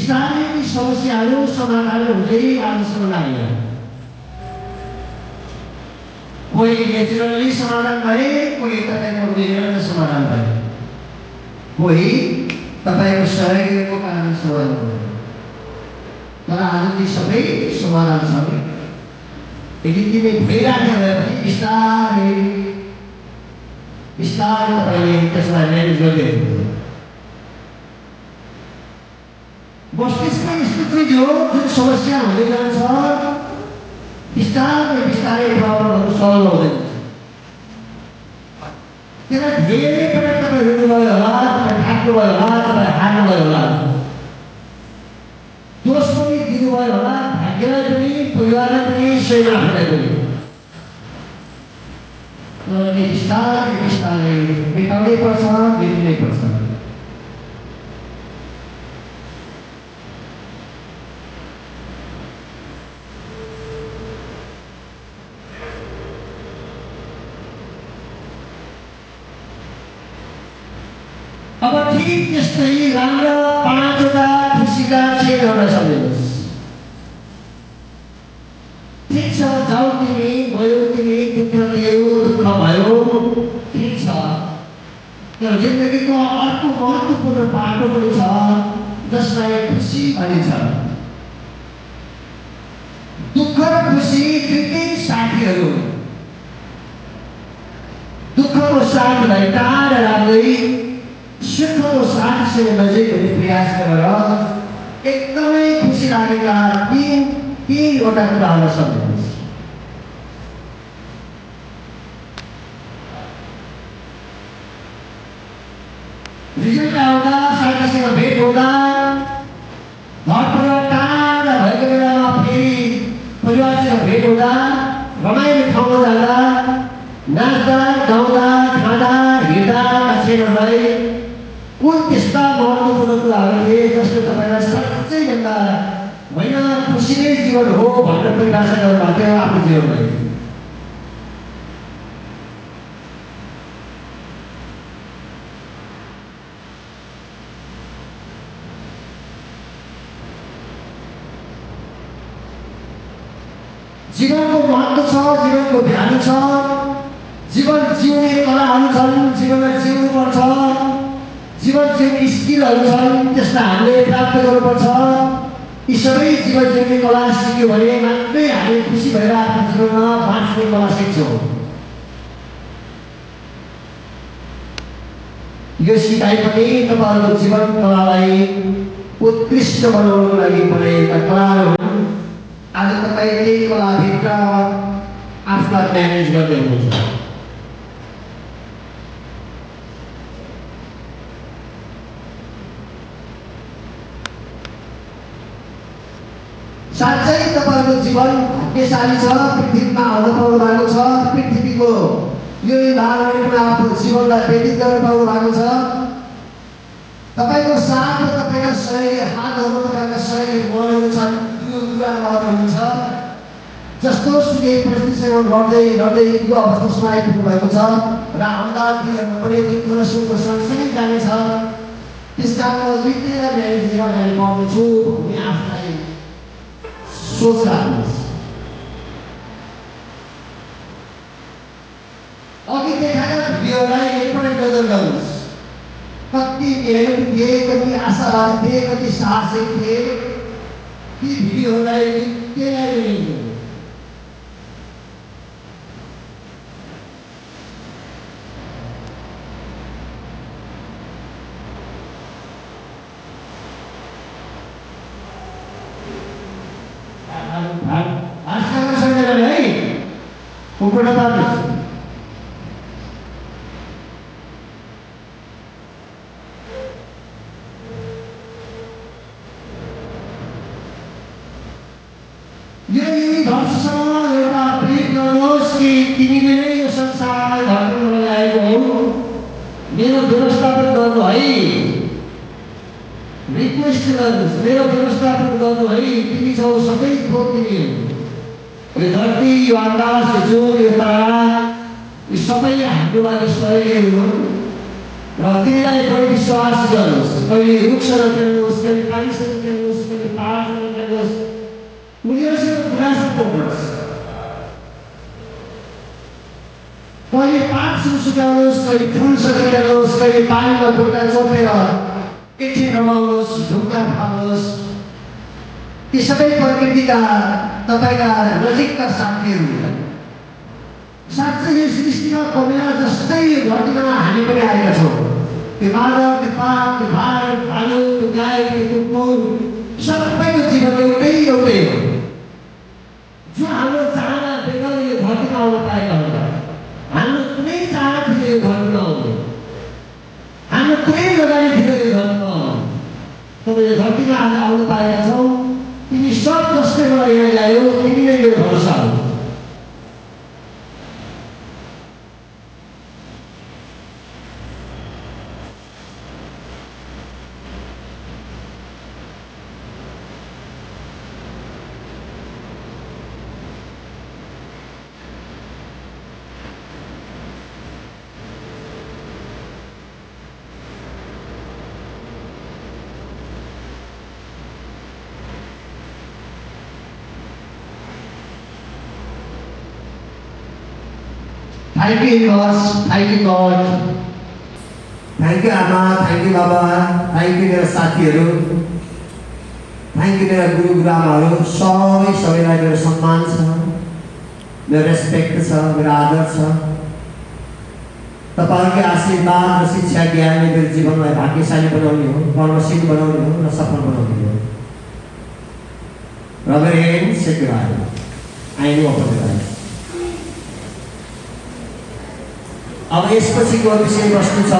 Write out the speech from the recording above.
बिस्तारै ती समस्याहरू समाधान हुँदै आजसम्म लाग्यो। कोही नेचुरली समाधान भए, कोही तपाईँको बिग्रेर समाधान भए, कोही तपाईँको सहयोगको कारण समाधान भयो। तर आज ती सबै समाधान छ। यदि तिमी भइराख्यो भने पनि बिस्तारै बिस्तारै तपाईँले त्यसलाई म्यानेज गर्दै हुनुहुन्छ। मस्तिष्क यस्तो चिज हो जुन समस्या हुँदै जान्छ, बिस्तारै बिस्तारै प्रब्लमहरू सल्भ हुँदै जान्छ। त्यसलाई धेरै पटक तपाईँ रुनुभयो होला, तपाईँ थाक्नुभयो होला, तपाईँ हार्नुभयो होला, दोष पनि दिनुभयो होला, भाग्यलाई पनि, परिवारलाई पनि, स्वयं आफूलाई पनि। तर बिस्तारै बिस्तारै मेटाउनै पर्छ, बिग्रिनै पर्छ। अब ठिक त्यस्तै राम्रो 5वटा खुसीका क्षणहरू सम्झिनुहोस्। ठिक छ, जाऊ तिमी, भयो तिमी, दुःख लियो, दुःख भयो, ठिक छ। तर जिन्दगीको अर्को महत्त्वपूर्ण बाटो पनि छ जसलाई खुसी भनिन्छ। दुःख र खुसी दुईटै साथीहरू। दुःखको साथलाई टाढा राख्दै सुखको साथसँग नजिक हुने प्रयास गरेर एकदमै खुसी लागेका तीनवटा कुराहरू सम्झिनुहोस्। रिजल्ट आउँदा, साथीसँग भेट हुँदा, घरबाट टाढा भएको बेलामा फेरि परिवारसँग भेट हुँदा, रमाइलो ठाउँमा जाँदा, नाच्दा, गाउँदा, खाँदा, हिँड्दा क्षणहरूलाई कुन त्यस्ता महत्त्वपूर्ण कुराहरूले जसले तपाईँलाई साँच्चै भन्दा होइन खुसी नै जीवन हो भनेर परिभाषा गर्नुभएको थियो आफ्नो जीवनलाई। जीवनको महत्त्व छ, जीवनको भ्यालु छ, जीवन जिउने कलाहरू छन्, जीवनलाई जिउनुपर्छ, जीवन जिउने स्किलहरू छन्, त्यसलाई हामीले प्राप्त गर्नुपर्छ। यी सबै जीवन जिउने कला सिक्यो भने मात्रै हामी खुसी भएर आफ्नो जीवनमा बाँच्ने कला सिक्छौँ। यो सिकाइ पनि तपाईँहरूको जीवन कलालाई उत्कृष्ट बनाउनको लागि बनाएका कलाहरू हुन्। आज तपाईँ यही कलाभित्र आफूलाई म्यानेज गर्दै हुनुहुन्छ। साँच्चै तपाईँको जीवन भाग्यशाली छ, पृथ्वीमा आउन पाउनु भएको छ, पृथ्वीको यो इन्भाइरोमेन्टमा आफ्नो जीवनलाई व्यतीत गर्न पाउनु भएको छ। तपाईँको साथ र तपाईँका सहयोगी हातहरू, तपाईँका सहयोगी मनहरू छन्, यो युवाहरू हुनुहुन्छ जस्तो सुकै परिस्थितिसँग लड्दै यो अवस्थासम्म आइपुग्नु भएको छ र आउँदा दिनहरूमा पनि दुःख र सुखको सँगसँगै जानेछ। त्यस कारण बितेर म्यानेज गर्न पाउनेछु भन्ने आफूलाई सोच राख्नुहोस्। अघि देखाएका भिडियोलाई एकपल्ट नजर गर्नुहोस्। कति मेहनत थिए, कति आशावादी थिए, कति साहसिक थिए, ती भिडियोलाई नित्य Kumpul apa? Jadi bangsa yang berdosa kini ini संसार धर्म लगाएको हो। मेरो व्यवस्थापन गर्नु है, रिक्वेस्ट गर्नुहोस्, मेरो व्यवस्थापन गर्नु है, तिमी छौ सबै थोक तिमी। यो धरती, यो आकाश, यो जुन, यो तारा, यो सबै हाम्रो लागि सहयोगी हुन्। र तिमीलाई बढी विश्वास गर्नुहोस्। कहिले रुखसँग खेल्नुहोस्, कहिले पानीसँग खेल्नुहोस्, कहिले पहाडसँग खेल्नुहोस्, उनीहरूसँग कुरा गर्नुहोस्। कहिले पातसँग सुकाउनुहोस्, कहिले फुलसँग खेल्नुहोस्, कहिले पानीमा खुट्टा चोपेर एकछिन रमाउनुहोस्, ढुङ्गा फाल्नुहोस्। ती सबै प्रकृतिका तपाईँका नजिकका साथीहरू। साँच्चै यो सृष्टिमा कमेरा जस्तै घटना हामी पनि आएका छौँ। त्यो मानव, त्यो पात, त्यो भाड, भालु, त्यो गाई, त्यो कुकुर सबैको जीवन एउटै एउटै हो। जो हाम्रो चाहना बेगर यो धरतीमा आउन पाएका हुँदा हाम्रो कुनै चाहना थियो यो धरतीमा आउने, हाम्रो कुनै लगानी थियो यो धरतीमा आउने, तपाईँ यो धरतीमा आज आउन पाएका छौँ। तिमी सब जसले मलाई यहाँ ल्यायो, तिमी नै मेरो भरोसा हो। Thank you, universe. Thank you, God. Thank you आमा, थ्याङ्क यू बाबा, थ्याङ्क यू मेरो साथीहरू, थ्याङ्क यू मेरा गुरु गुरुआमाहरू, सबैलाई मेरो सम्मान छ, मेरो रेस्पेक्ट छ, मेरो आदर छ। तपाईँहरूकै आशीर्वाद र शिक्षा ज्ञानले मेरो जीवनलाई भाग्यशाली बनाउने हो, कर्मशील बनाउने हो र सफल बनाउने हो। Rubber and secure I know about it. अब यसपछिको विषयवस्तु छ